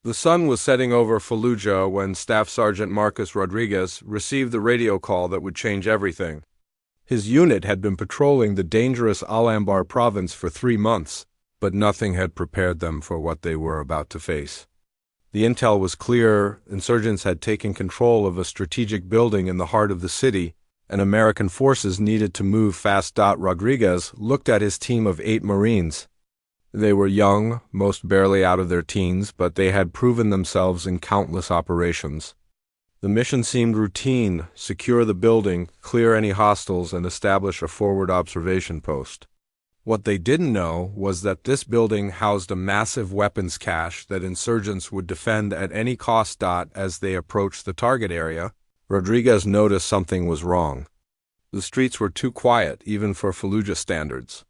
The sun was setting over Fallujah when Staff Sergeant Marcus Rodriguez received the radio call that would change everything. His unit had been patrolling the dangerous Al-Anbar province for 3 months, but nothing had prepared them for what they were about to face. The intel was clear: insurgents had taken control of a strategic building in the heart of the city, and American forces needed to move fast. Rodriguez looked at his team of 8 Marines. They were young, most barely out of their teens, but they had proven themselves in countless operations. The mission seemed routine: secure the building, clear any hostiles, and establish a forward observation post. What they didn't know was that this building housed a massive weapons cache that insurgents would defend at any cost. As they approached the target area, Rodriguez noticed something was wrong. The streets were too quiet, even for Fallujah standards.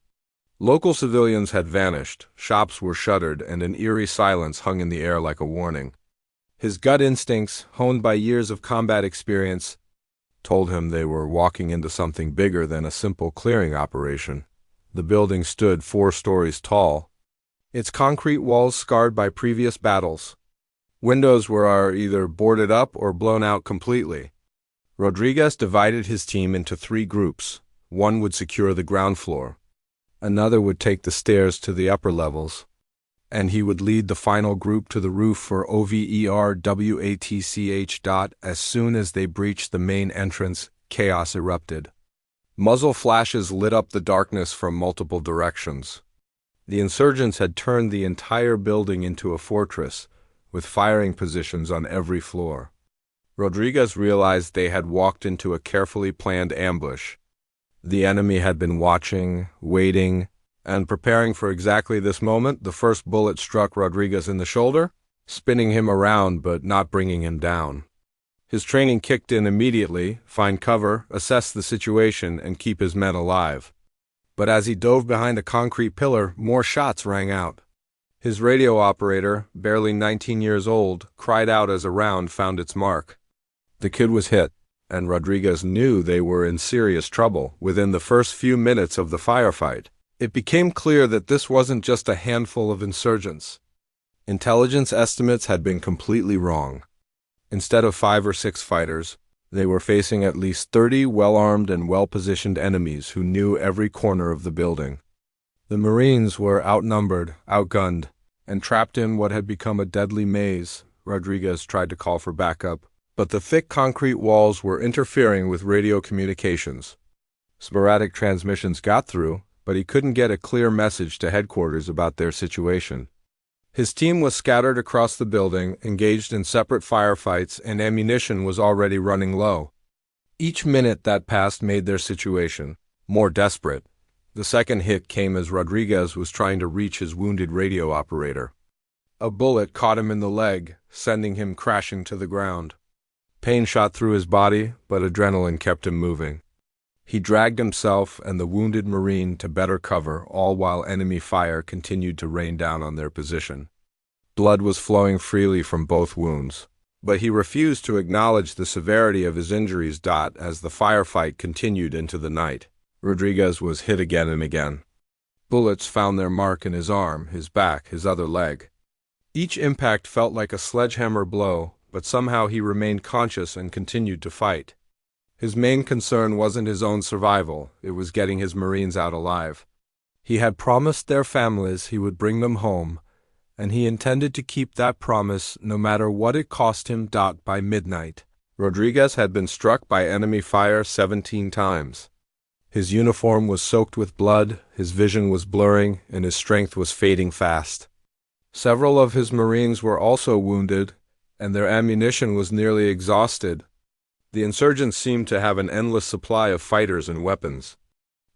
Local civilians had vanished, shops were shuttered, and an eerie silence hung in the air like a warning. His gut instincts, honed by years of combat experience, told him they were walking into something bigger than a simple clearing operation. The building stood 4 stories tall, its concrete walls scarred by previous battles. Windows were either boarded up or blown out completely. Rodriguez divided his team into 3 groups. One would secure the ground floor. Another would take the stairs to the upper levels, and he would lead the final group to the roof for overwatch. As soon as they breached the main entrance, chaos erupted. Muzzle flashes lit up the darkness from multiple directions. The insurgents had turned the entire building into a fortress, with firing positions on every floor. Rodriguez realized they had walked into a carefully planned ambush. The enemy had been watching, waiting, and preparing for exactly this moment. The first bullet struck Rodriguez in the shoulder, spinning him around but not bringing him down. His training kicked in immediately: find cover, assess the situation, and keep his men alive. But as he dove behind a concrete pillar, more shots rang out. His radio operator, barely 19 years old, cried out as a round found its mark. The kid was hit, and Rodriguez knew they were in serious trouble. Within the first few minutes of the firefight, it became clear that this wasn't just a handful of insurgents. Intelligence estimates had been completely wrong. Instead of 5 or 6 fighters, they were facing at least 30 well-armed and well-positioned enemies who knew every corner of the building. The Marines were outnumbered, outgunned, and trapped in what had become a deadly maze. Rodriguez tried to call for backup, but the thick concrete walls were interfering with radio communications. Sporadic transmissions got through, but he couldn't get a clear message to headquarters about their situation. His team was scattered across the building, engaged in separate firefights, and ammunition was already running low. Each minute that passed made their situation more desperate. The second hit came as Rodriguez was trying to reach his wounded radio operator. A bullet caught him in the leg, sending him crashing to the ground. Pain shot through his body, but adrenaline kept him moving. He dragged himself and the wounded Marine to better cover, all while enemy fire continued to rain down on their position. Blood was flowing freely from both wounds, but he refused to acknowledge the severity of his injuries. As the firefight continued into the night, Rodriguez was hit again and again. Bullets found their mark in his arm, his back, his other leg. Each impact felt like a sledgehammer blow, but somehow he remained conscious and continued to fight. His main concern wasn't his own survival, it was getting his Marines out alive. He had promised their families he would bring them home, and he intended to keep that promise no matter what it cost him. By midnight, Rodriguez had been struck by enemy fire 17 times. His uniform was soaked with blood, his vision was blurring, and his strength was fading fast. Several of his Marines were also wounded, and their ammunition was nearly exhausted. The insurgents seemed to have an endless supply of fighters and weapons.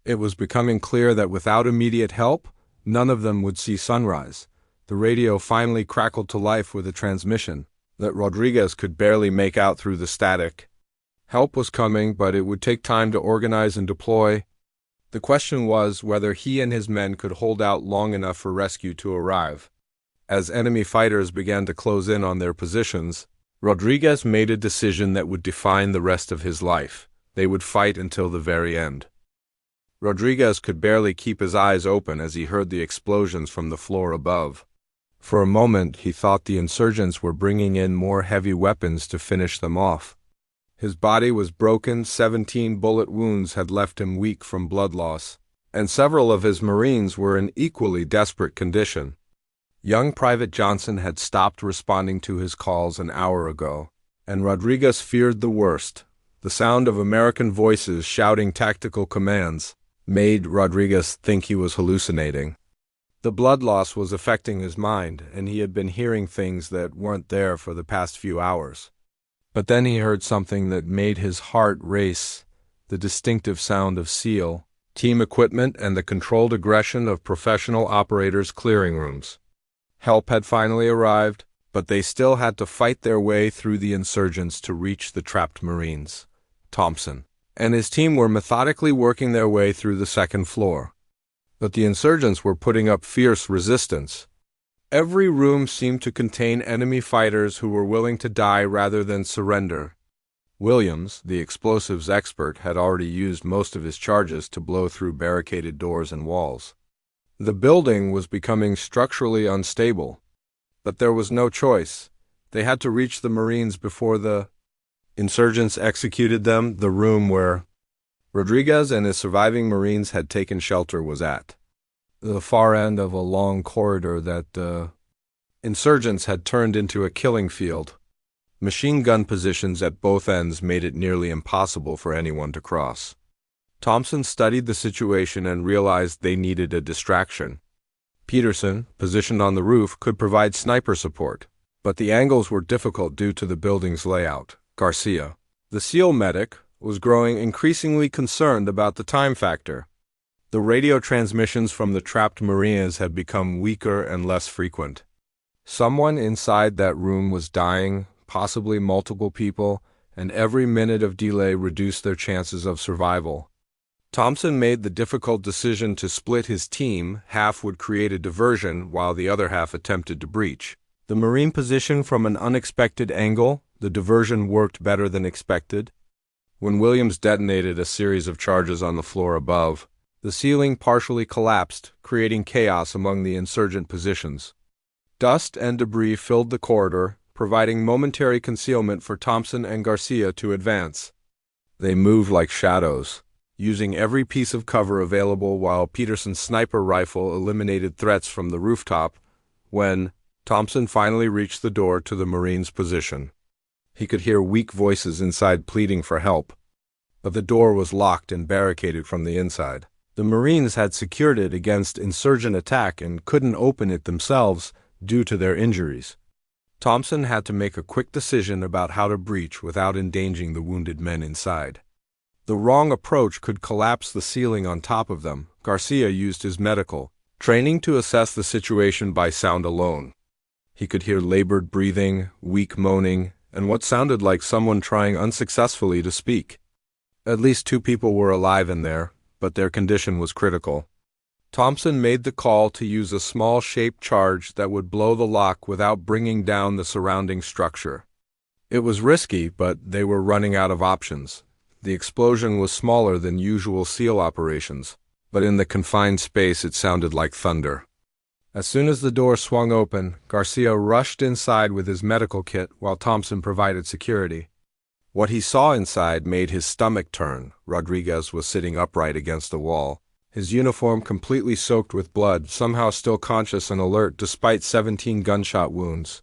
It was becoming clear that without immediate help, none of them would see sunrise. The radio finally crackled to life with a transmission that Rodriguez could barely make out through the static. Help was coming, but it would take time to organize and deploy. The question was whether he and his men could hold out long enough for rescue to arrive. As enemy fighters began to close in on their positions, Rodriguez made a decision that would define the rest of his life. They would fight until the very end. Rodriguez could barely keep his eyes open as he heard the explosions from the floor above. For a moment, he thought the insurgents were bringing in more heavy weapons to finish them off. His body was broken, 17 bullet wounds had left him weak from blood loss, and several of his Marines were in equally desperate condition. Young Private Johnson had stopped responding to his calls an hour ago, and Rodriguez feared the worst. The sound of American voices shouting tactical commands made Rodriguez think he was hallucinating. The blood loss was affecting his mind, and he had been hearing things that weren't there for the past few hours. But then he heard something that made his heart race, the distinctive sound of SEAL, team equipment, and the controlled aggression of professional operators' clearing rooms. Help had finally arrived, but they still had to fight their way through the insurgents to reach the trapped Marines. Thompson and his team were methodically working their way through the second floor. But the insurgents were putting up fierce resistance. Every room seemed to contain enemy fighters who were willing to die rather than surrender. Williams, the explosives expert, had already used most of his charges to blow through barricaded doors and walls. The building was becoming structurally unstable, but there was no choice. They had to reach the Marines before the insurgents executed them. The room where Rodriguez and his surviving Marines had taken shelter was at the far end of a long corridor that the insurgents had turned into a killing field. Machine gun positions at both ends made it nearly impossible for anyone to cross. Thompson studied the situation and realized they needed a distraction. Peterson, positioned on the roof, could provide sniper support, but the angles were difficult due to the building's layout. Garcia, the SEAL medic, was growing increasingly concerned about the time factor. The radio transmissions from the trapped Marines had become weaker and less frequent. Someone inside that room was dying, possibly multiple people, and every minute of delay reduced their chances of survival. Thompson made the difficult decision to split his team. Half would create a diversion while the other half attempted to breach the Marine position from an unexpected angle. The diversion worked better than expected. When Williams detonated a series of charges on the floor above, the ceiling partially collapsed, creating chaos among the insurgent positions. Dust and debris filled the corridor, providing momentary concealment for Thompson and Garcia to advance. They moved like shadows, using every piece of cover available while Peterson's sniper rifle eliminated threats from the rooftop. When Thompson finally reached the door to the Marines' position, he could hear weak voices inside pleading for help, but the door was locked and barricaded from the inside. The Marines had secured it against insurgent attack and couldn't open it themselves due to their injuries. Thompson had to make a quick decision about how to breach without endangering the wounded men inside. The wrong approach could collapse the ceiling on top of them. Garcia used his medical training to assess the situation by sound alone. He could hear labored breathing, weak moaning, and what sounded like someone trying unsuccessfully to speak. At least 2 people were alive in there, but their condition was critical. Thompson made the call to use a small shaped charge that would blow the lock without bringing down the surrounding structure. It was risky, but they were running out of options. The explosion was smaller than usual SEAL operations, but in the confined space it sounded like thunder. As soon as the door swung open, Garcia rushed inside with his medical kit while Thompson provided security. What he saw inside made his stomach turn. Rodriguez was sitting upright against the wall, his uniform completely soaked with blood, somehow still conscious and alert despite 17 gunshot wounds.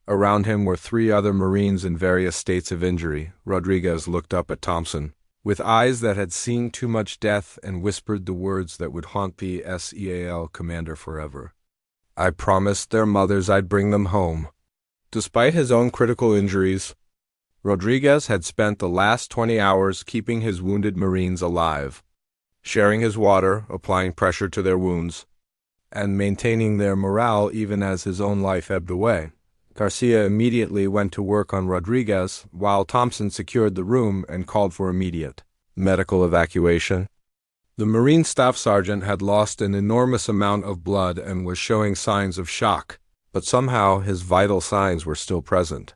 Around him were 3 other Marines in various states of injury. Rodriguez looked up at Thompson with eyes that had seen too much death and whispered the words that would haunt the SEAL commander forever. "I promised their mothers I'd bring them home." Despite his own critical injuries, Rodriguez had spent the last 20 hours keeping his wounded Marines alive, sharing his water, applying pressure to their wounds, and maintaining their morale even as his own life ebbed away. Garcia immediately went to work on Rodriguez, while Thompson secured the room and called for immediate medical evacuation. The Marine Staff Sergeant had lost an enormous amount of blood and was showing signs of shock, but somehow his vital signs were still present.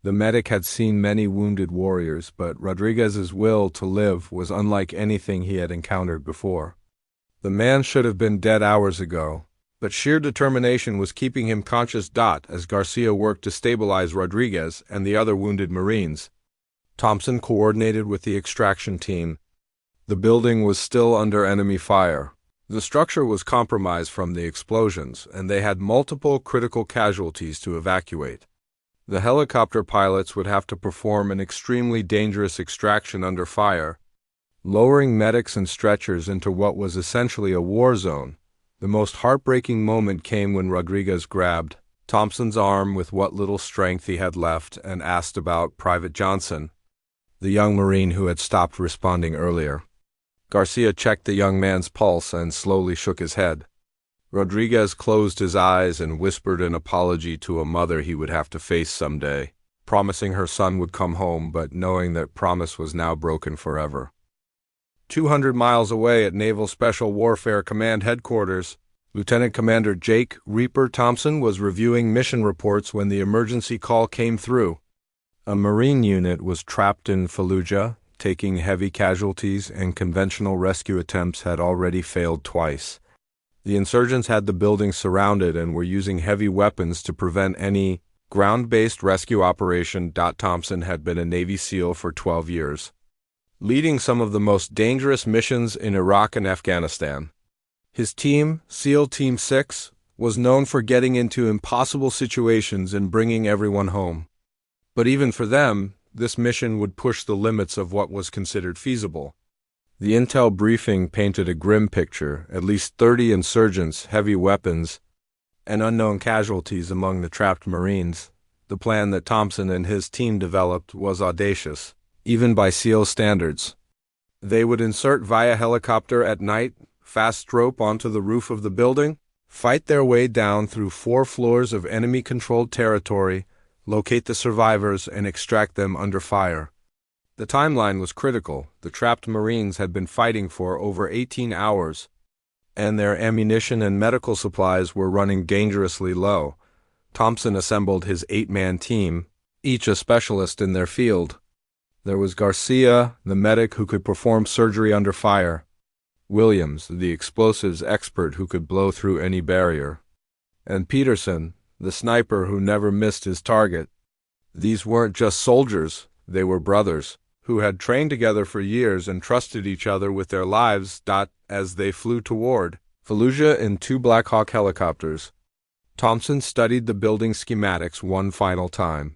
The medic had seen many wounded warriors, but Rodriguez's will to live was unlike anything he had encountered before. The man should have been dead hours ago, but sheer determination was keeping him conscious. As Garcia worked to stabilize Rodriguez and the other wounded Marines, Thompson coordinated with the extraction team. The building was still under enemy fire. The structure was compromised from the explosions, and they had multiple critical casualties to evacuate. The helicopter pilots would have to perform an extremely dangerous extraction under fire, lowering medics and stretchers into what was essentially a war zone. The most heartbreaking moment came when Rodriguez grabbed Thompson's arm with what little strength he had left and asked about Private Johnson, the young Marine who had stopped responding earlier. Garcia checked the young man's pulse and slowly shook his head. Rodriguez closed his eyes and whispered an apology to a mother he would have to face someday, promising her son would come home, but knowing that promise was now broken forever. 200 miles away at Naval Special Warfare Command Headquarters, Lieutenant Commander Jake "Reaper" Thompson was reviewing mission reports when the emergency call came through. A Marine unit was trapped in Fallujah, taking heavy casualties, and conventional rescue attempts had already failed twice. The insurgents had the building surrounded and were using heavy weapons to prevent any ground-based rescue operation. Thompson had been a Navy SEAL for 12 years, leading some of the most dangerous missions in Iraq and Afghanistan. His team, SEAL Team 6, was known for getting into impossible situations and bringing everyone home. But even for them, this mission would push the limits of what was considered feasible. The intel briefing painted a grim picture: at least 30 insurgents, heavy weapons, and unknown casualties among the trapped Marines. The plan that Thompson and his team developed was audacious, even by SEAL standards. They would insert via helicopter at night, fast rope onto the roof of the building, fight their way down through 4 floors of enemy-controlled territory, locate the survivors, and extract them under fire. The timeline was critical. The trapped Marines had been fighting for over 18 hours, and their ammunition and medical supplies were running dangerously low. Thompson assembled his 8-man team, each a specialist in their field. There was Garcia, the medic who could perform surgery under fire; Williams, the explosives expert who could blow through any barrier; and Peterson, the sniper who never missed his target. These weren't just soldiers, they were brothers, who had trained together for years and trusted each other with their lives. As they flew toward Fallujah in 2 Black Hawk helicopters, Thompson studied the building schematics one final time.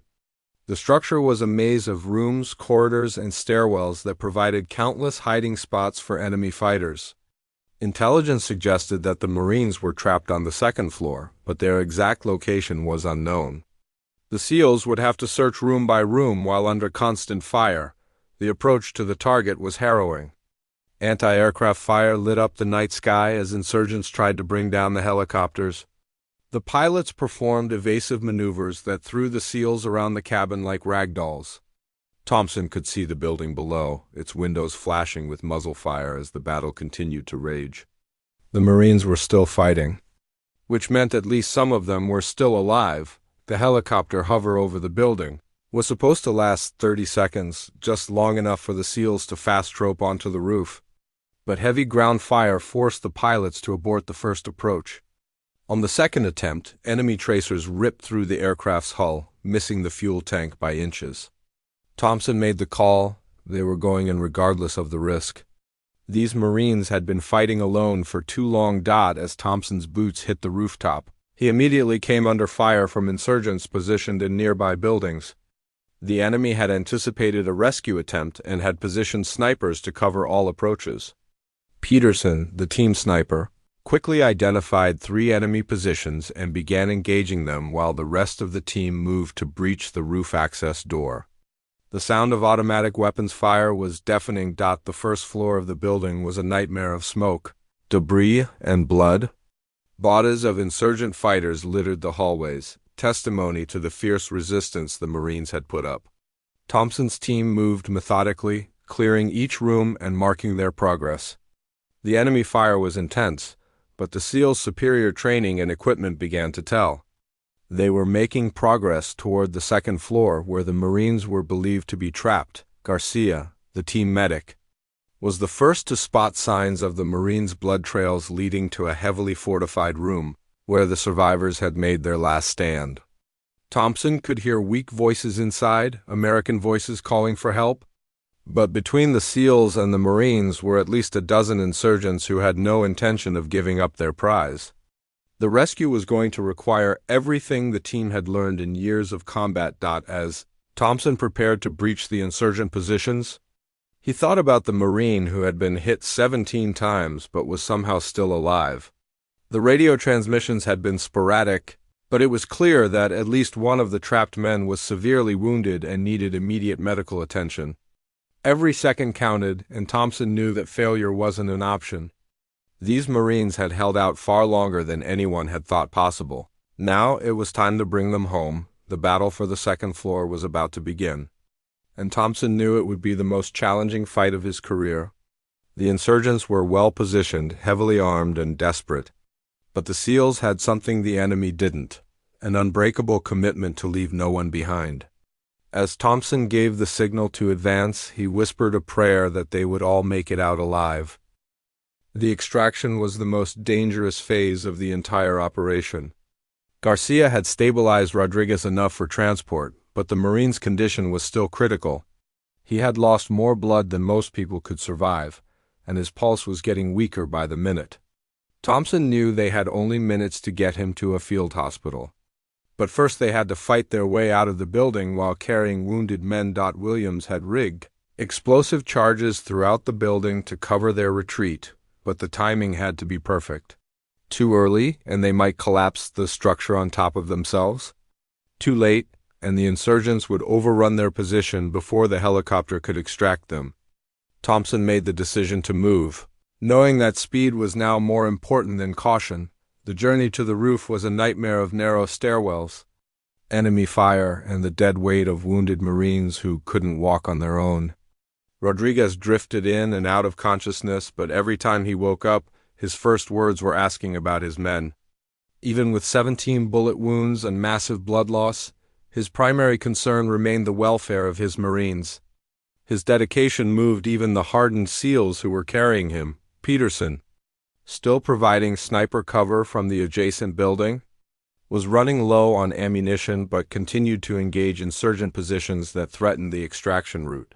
The structure was a maze of rooms, corridors, and stairwells that provided countless hiding spots for enemy fighters. Intelligence suggested that the Marines were trapped on the 2nd floor, but their exact location was unknown. The SEALs would have to search room by room while under constant fire. The approach to the target was harrowing. Anti-aircraft fire lit up the night sky as insurgents tried to bring down the helicopters. The pilots performed evasive maneuvers that threw the SEALs around the cabin like ragdolls. Thompson could see the building below, its windows flashing with muzzle fire as the battle continued to rage. The Marines were still fighting, which meant at least some of them were still alive. The helicopter hover over the building was supposed to last 30 seconds, just long enough for the SEALs to fast rope onto the roof. But heavy ground fire forced the pilots to abort the first approach. On the second attempt, enemy tracers ripped through the aircraft's hull, missing the fuel tank by inches. Thompson made the call. They were going in regardless of the risk. These Marines had been fighting alone for too long. As Thompson's boots hit the rooftop, he immediately came under fire from insurgents positioned in nearby buildings. The enemy had anticipated a rescue attempt and had positioned snipers to cover all approaches. Peterson, the team sniper, quickly identified 3 enemy positions and began engaging them while the rest of the team moved to breach the roof access door. The sound of automatic weapons fire was deafening. The first floor of the building was a nightmare of smoke, debris, and blood. Bodies of insurgent fighters littered the hallways, testimony to the fierce resistance the Marines had put up. Thompson's team moved methodically, clearing each room and marking their progress. The enemy fire was intense, but the SEALs' superior training and equipment began to tell. They were making progress toward the 2nd floor where the Marines were believed to be trapped. Garcia, the team medic, was the first to spot signs of the Marines' blood trails leading to a heavily fortified room. where the survivors had made their last stand. Thompson could hear weak voices inside, American voices calling for help. But between the SEALs and the Marines were at least a dozen insurgents who had no intention of giving up their prize. The rescue was going to require everything the team had learned in years of combat. As Thompson prepared to breach the insurgent positions, he thought about the Marine who had been hit 17 times but was somehow still alive. The radio transmissions had been sporadic, but it was clear that at least one of the trapped men was severely wounded and needed immediate medical attention. Every second counted, and Thompson knew that failure wasn't an option. These Marines had held out far longer than anyone had thought possible. Now it was time to bring them home. The battle for the second floor was about to begin, and Thompson knew it would be the most challenging fight of his career. The insurgents were well positioned, heavily armed, and desperate. But the SEALs had something the enemy didn't, an unbreakable commitment to leave no one behind. As Thompson gave the signal to advance, he whispered a prayer that they would all make it out alive. The extraction was the most dangerous phase of the entire operation. Garcia had stabilized Rodriguez enough for transport, but the Marine's condition was still critical. He had lost more blood than most people could survive, and his pulse was getting weaker by the minute. Thompson knew they had only minutes to get him to a field hospital. But first they had to fight their way out of the building while carrying wounded men. Williams had rigged explosive charges throughout the building to cover their retreat, but the timing had to be perfect. Too early, and they might collapse the structure on top of themselves. Too late, and the insurgents would overrun their position before the helicopter could extract them. Thompson made the decision to move. Knowing that speed was now more important than caution, the journey to the roof was a nightmare of narrow stairwells, enemy fire, and the dead weight of wounded Marines who couldn't walk on their own. Rodriguez drifted in and out of consciousness, but every time he woke up, his first words were asking about his men. Even with 17 bullet wounds and massive blood loss, his primary concern remained the welfare of his Marines. His dedication moved even the hardened SEALs who were carrying him. Peterson, still providing sniper cover from the adjacent building, was running low on ammunition but continued to engage insurgent positions that threatened the extraction route.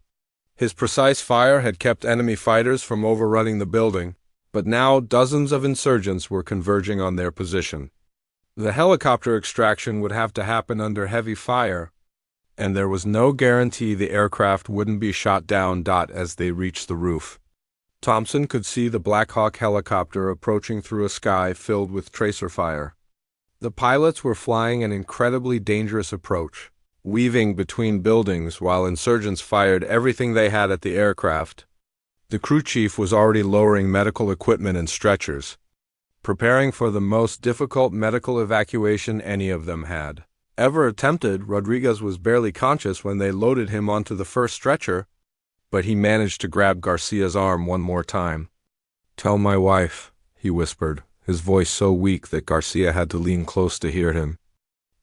His precise fire had kept enemy fighters from overrunning the building, but now dozens of insurgents were converging on their position. The helicopter extraction would have to happen under heavy fire, and there was no guarantee the aircraft wouldn't be shot down. As they reached the roof, Thompson could see the Black Hawk helicopter approaching through a sky filled with tracer fire. The pilots were flying an incredibly dangerous approach, weaving between buildings while insurgents fired everything they had at the aircraft. The crew chief was already lowering medical equipment and stretchers, preparing for the most difficult medical evacuation any of them had ever attempted. Rodriguez was barely conscious when they loaded him onto the first stretcher, but he managed to grab Garcia's arm one more time. "Tell my wife," he whispered, his voice so weak that Garcia had to lean close to hear him.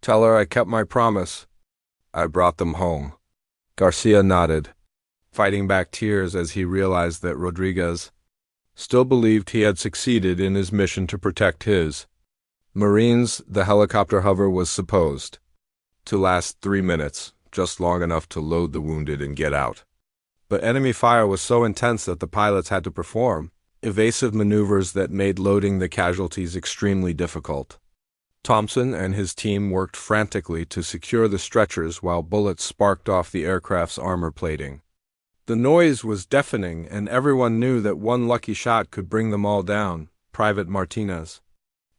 "Tell her I kept my promise. I brought them home." Garcia nodded, fighting back tears as he realized that Rodriguez still believed he had succeeded in his mission to protect his Marines. The helicopter hover was supposed to last 3 minutes, just long enough to load the wounded and get out. But enemy fire was so intense that the pilots had to perform evasive maneuvers that made loading the casualties extremely difficult. Thompson and his team worked frantically to secure the stretchers while bullets sparked off the aircraft's armor plating. The noise was deafening, and everyone knew that one lucky shot could bring them all down. Private Martinez,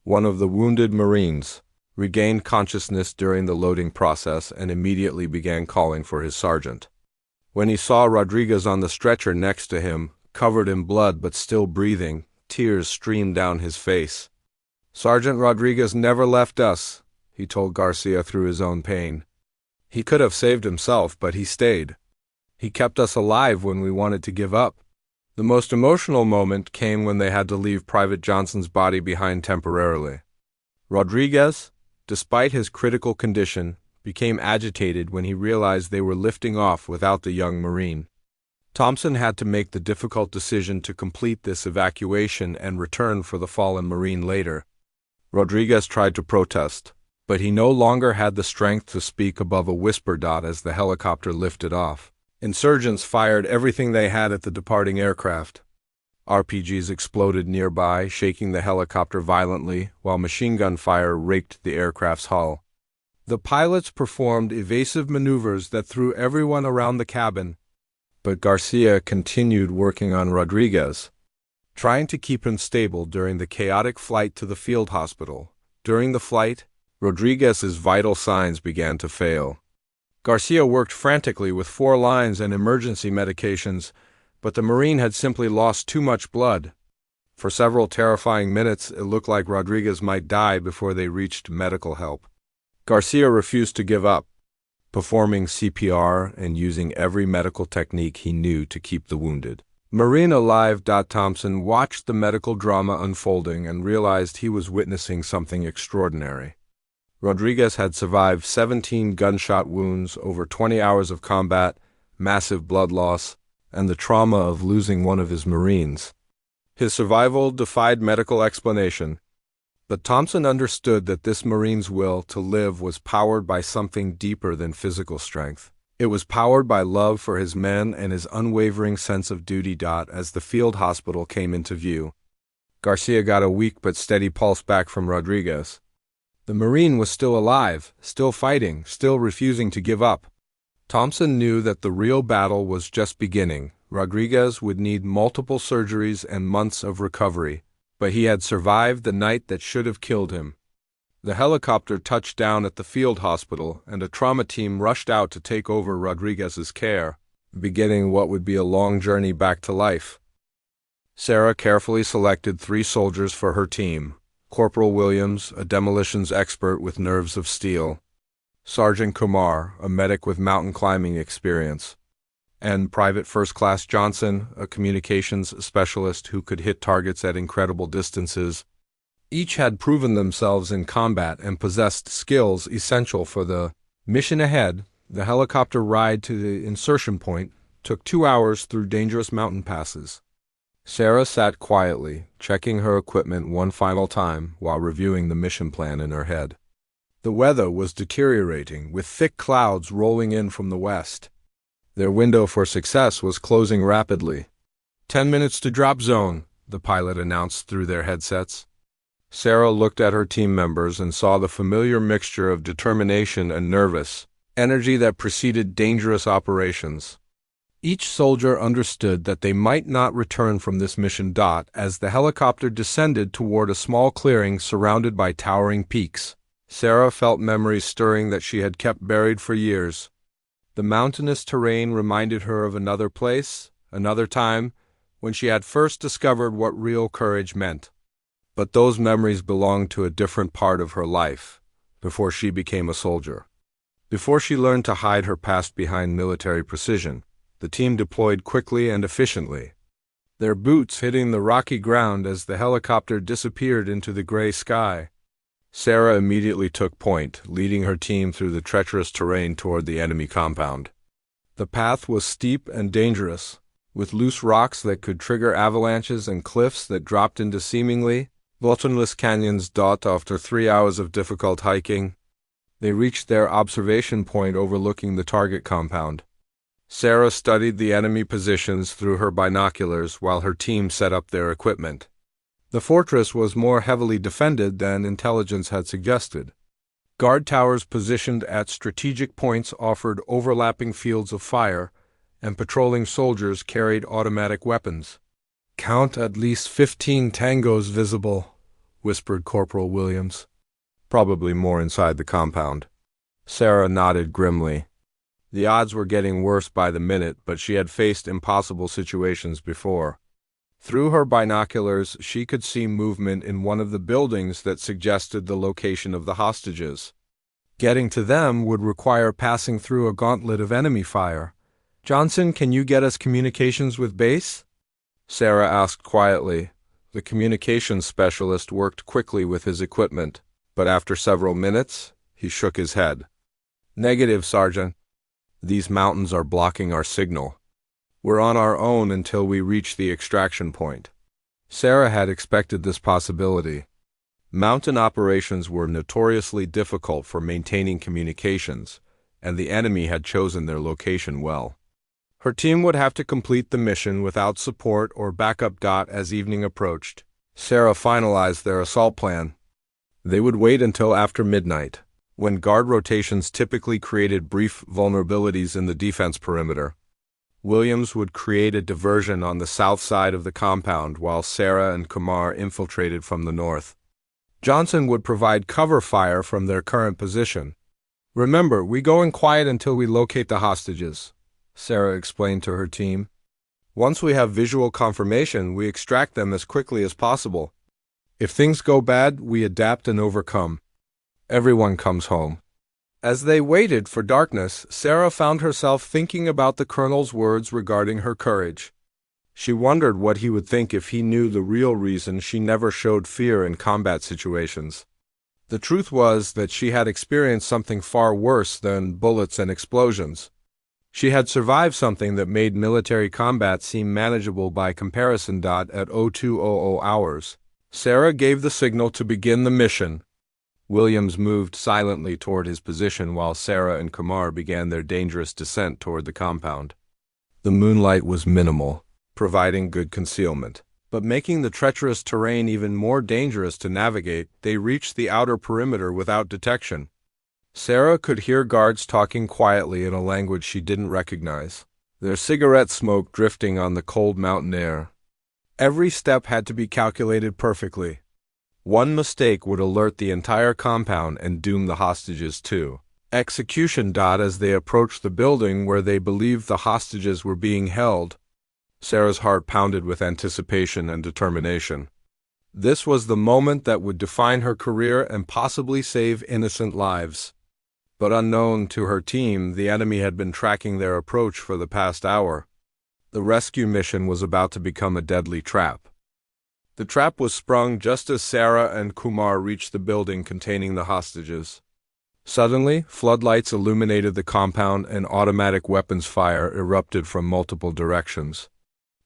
one of the wounded Marines, regained consciousness during the loading process and immediately began calling for his sergeant. When he saw Rodriguez on the stretcher next to him, covered in blood but still breathing, tears streamed down his face. "Sergeant Rodriguez never left us," he told Garcia through his own pain. "He could have saved himself, but he stayed. He kept us alive when we wanted to give up." The most emotional moment came when they had to leave Private Johnson's body behind temporarily. Rodriguez, despite his critical condition, became agitated when he realized they were lifting off without the young Marine. Thompson had to make the difficult decision to complete this evacuation and return for the fallen Marine later. Rodriguez tried to protest, but he no longer had the strength to speak above a whisper. As the helicopter lifted off, insurgents fired everything they had at the departing aircraft. RPGs exploded nearby, shaking the helicopter violently, while machine gun fire raked the aircraft's hull. The pilots performed evasive maneuvers that threw everyone around the cabin, but Garcia continued working on Rodriguez, trying to keep him stable during the chaotic flight to the field hospital. During the flight, Rodriguez's vital signs began to fail. Garcia worked frantically with 4 lines and emergency medications, but the Marine had simply lost too much blood. For several terrifying minutes, it looked like Rodriguez might die before they reached medical help. Garcia refused to give up, performing CPR and using every medical technique he knew to keep the wounded. Marine alive. Thompson watched the medical drama unfolding and realized he was witnessing something extraordinary. Rodriguez had survived 17 gunshot wounds, over 20 hours of combat, massive blood loss, and the trauma of losing one of his Marines. His survival defied medical explanation, but Thompson understood that this Marine's will to live was powered by something deeper than physical strength. It was powered by love for his men and his unwavering sense of duty. As the field hospital came into view, Garcia got a weak but steady pulse back from Rodriguez. The Marine was still alive, still fighting, still refusing to give up. Thompson knew that the real battle was just beginning. Rodriguez would need multiple surgeries and months of recovery, but he had survived the night that should have killed him. The helicopter touched down at the field hospital, and a trauma team rushed out to take over Rodriguez's care, beginning what would be a long journey back to life. Sarah carefully selected 3 soldiers for her team: Corporal Williams, a demolitions expert with nerves of steel; Sergeant Kumar, a medic with mountain climbing experience; and Private First Class Johnson, a communications specialist who could hit targets at incredible distances. Each had proven themselves in combat and possessed skills essential for the mission ahead. The helicopter ride to the insertion point took 2 hours through dangerous mountain passes. Sarah sat quietly, checking her equipment one final time while reviewing the mission plan in her head. The weather was deteriorating, with thick clouds rolling in from the west. Their window for success was closing rapidly. 10 minutes to drop zone, the pilot announced through their headsets. Sarah looked at her team members and saw the familiar mixture of determination and nervous energy that preceded dangerous operations. Each soldier understood that they might not return from this mission. As the helicopter descended toward a small clearing surrounded by towering peaks, Sarah felt memories stirring that she had kept buried for years. The mountainous terrain reminded her of another place, another time, when she had first discovered what real courage meant. But those memories belonged to a different part of her life, before she became a soldier. Before she learned to hide her past behind military precision, the team deployed quickly and efficiently, their boots hitting the rocky ground as the helicopter disappeared into the gray sky. Sarah immediately took point, leading her team through the treacherous terrain toward the enemy compound. The path was steep and dangerous, with loose rocks that could trigger avalanches and cliffs that dropped into seemingly bottomless canyons. After 3 hours of difficult hiking, they reached their observation point overlooking the target compound. Sarah studied the enemy positions through her binoculars while her team set up their equipment. The fortress was more heavily defended than intelligence had suggested. Guard towers positioned at strategic points offered overlapping fields of fire, and patrolling soldiers carried automatic weapons. "Count at least 15 tangos visible," whispered Corporal Williams. "Probably more inside the compound." Sarah nodded grimly. The odds were getting worse by the minute, but she had faced impossible situations before. Through her binoculars, she could see movement in one of the buildings that suggested the location of the hostages. Getting to them would require passing through a gauntlet of enemy fire. "Johnson, can you get us communications with base?" Sarah asked quietly. The communications specialist worked quickly with his equipment, but after several minutes, he shook his head. "Negative, Sergeant. These mountains are blocking our signal. We're on our own until we reach the extraction point." Sarah had expected this possibility. Mountain operations were notoriously difficult for maintaining communications, and the enemy had chosen their location well. Her team would have to complete the mission without support or backup. As evening approached, Sarah finalized their assault plan. They would wait until after midnight, when guard rotations typically created brief vulnerabilities in the defense perimeter. Williams would create a diversion on the south side of the compound while Sarah and Kumar infiltrated from the north. Johnson would provide cover fire from their current position. "Remember, we go in quiet until we locate the hostages," Sarah explained to her team. "Once we have visual confirmation, we extract them as quickly as possible. If things go bad, we adapt and overcome. Everyone comes home." As they waited for darkness, Sarah found herself thinking about the colonel's words regarding her courage. She wondered what he would think if he knew the real reason she never showed fear in combat situations. The truth was that she had experienced something far worse than bullets and explosions. She had survived something that made military combat seem manageable by comparison. At 0200 hours, Sarah gave the signal to begin the mission. Williams moved silently toward his position while Sarah and Kumar began their dangerous descent toward the compound. The moonlight was minimal, providing good concealment, but making the treacherous terrain even more dangerous to navigate. They reached the outer perimeter without detection. Sarah could hear guards talking quietly in a language she didn't recognize, their cigarette smoke drifting on the cold mountain air. Every step had to be calculated perfectly. One mistake would alert the entire compound and doom the hostages to execution. As they approached the building where they believed the hostages were being held, Sarah's heart pounded with anticipation and determination. This was the moment that would define her career and possibly save innocent lives. But unknown to her team, the enemy had been tracking their approach for the past hour. The rescue mission was about to become a deadly trap. The trap was sprung just as Sarah and Kumar reached the building containing the hostages. Suddenly, floodlights illuminated the compound and automatic weapons fire erupted from multiple directions.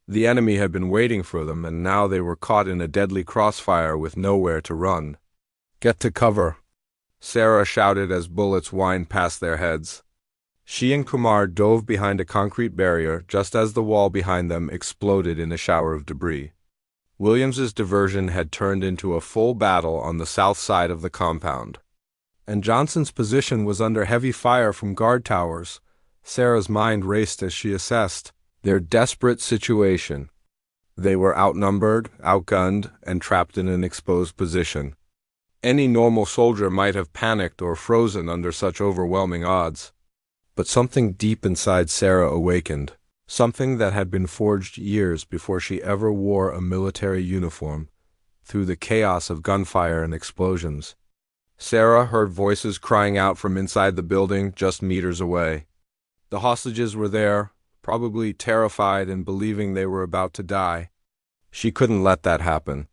The enemy had been waiting for them, and now they were caught in a deadly crossfire with nowhere to run. "Get to cover," Sarah shouted as bullets whined past their heads. She and Kumar dove behind a concrete barrier just as the wall behind them exploded in a shower of debris. Williams's diversion had turned into a full battle on the south side of the compound, and Johnson's position was under heavy fire from guard towers. Sarah's mind raced as she assessed their desperate situation. They were outnumbered, outgunned, and trapped in an exposed position. Any normal soldier might have panicked or frozen under such overwhelming odds. But something deep inside Sarah awakened, something that had been forged years before she ever wore a military uniform, through the chaos of gunfire and explosions. Sarah heard voices crying out from inside the building just meters away. The hostages were there, probably terrified and believing they were about to die. She couldn't let that happen.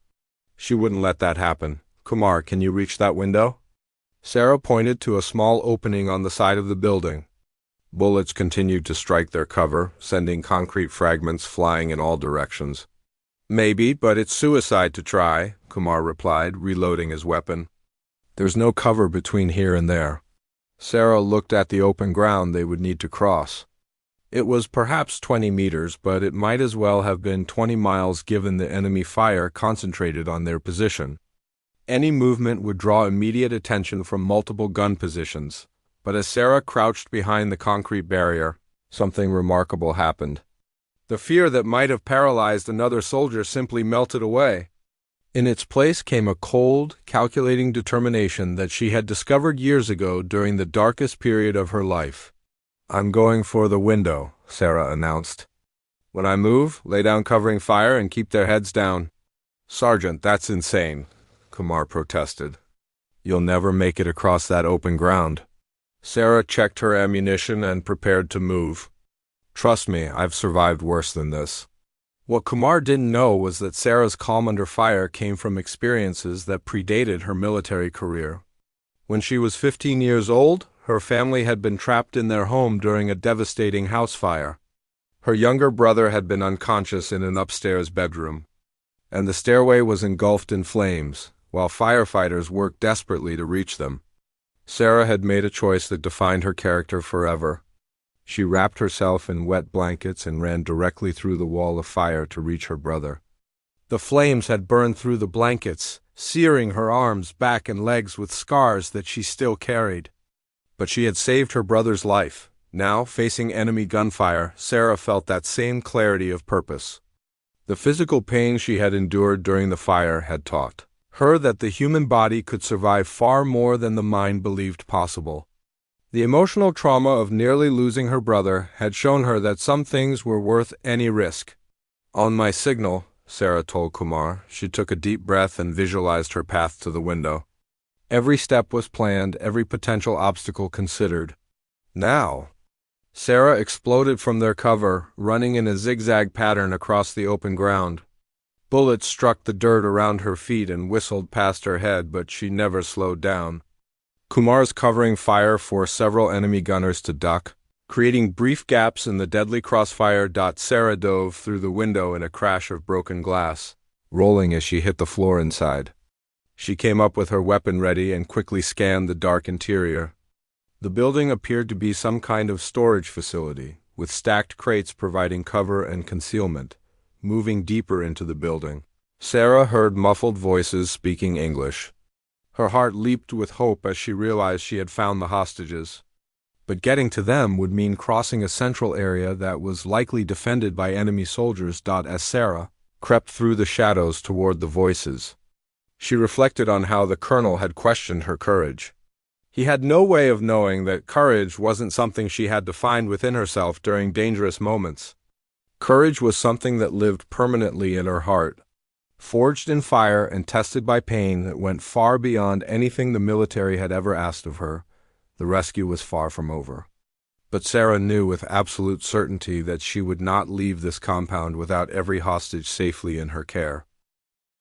She wouldn't let that happen. "Kumar, can you reach that window?" Sarah pointed to a small opening on the side of the building. Bullets continued to strike their cover, sending concrete fragments flying in all directions. "Maybe, but it's suicide to try," Kumar replied, reloading his weapon. "There's no cover between here and there." Sarah looked at the open ground they would need to cross. It was perhaps 20 meters, but it might as well have been 20 miles given the enemy fire concentrated on their position. Any movement would draw immediate attention from multiple gun positions. But as Sarah crouched behind the concrete barrier, something remarkable happened. The fear that might have paralyzed another soldier simply melted away. In its place came a cold, calculating determination that she had discovered years ago during the darkest period of her life. "I'm going for the window," Sarah announced. "When I move, lay down covering fire and keep their heads down." "Sergeant, that's insane," Kumar protested. "You'll never make it across that open ground." Sarah checked her ammunition and prepared to move. "Trust me, I've survived worse than this." What Kumar didn't know was that Sarah's calm under fire came from experiences that predated her military career. When she was 15 years old, her family had been trapped in their home during a devastating house fire. Her younger brother had been unconscious in an upstairs bedroom, and the stairway was engulfed in flames, while firefighters worked desperately to reach them. Sarah had made a choice that defined her character forever. She wrapped herself in wet blankets and ran directly through the wall of fire to reach her brother. The flames had burned through the blankets, searing her arms, back, and legs with scars that she still carried. But she had saved her brother's life. Now, facing enemy gunfire, Sarah felt that same clarity of purpose. The physical pain she had endured during the fire had taught her that the human body could survive far more than the mind believed possible. The emotional trauma of nearly losing her brother had shown her that some things were worth any risk. "On my signal," Sarah told Kumar. She took a deep breath and visualized her path to the window. Every step was planned, every potential obstacle considered. Now, Sarah exploded from their cover, running in a zigzag pattern across the open ground. Bullets struck the dirt around her feet and whistled past her head, but she never slowed down. Kumar's covering fire forced several enemy gunners to duck, creating brief gaps in the deadly crossfire. Sarah dove through the window in a crash of broken glass, rolling as she hit the floor inside. She came up with her weapon ready and quickly scanned the dark interior. The building appeared to be some kind of storage facility, with stacked crates providing cover and concealment. Moving deeper into the building, Sarah heard muffled voices speaking English. Her heart leaped with hope as she realized she had found the hostages. But getting to them would mean crossing a central area that was likely defended by enemy soldiers. As Sarah crept through the shadows toward the voices, she reflected on how the colonel had questioned her courage. He had no way of knowing that courage wasn't something she had to find within herself during dangerous moments. Courage was something that lived permanently in her heart, forged in fire and tested by pain that went far beyond anything the military had ever asked of her. The rescue was far from over. But Sarah knew with absolute certainty that she would not leave this compound without every hostage safely in her care.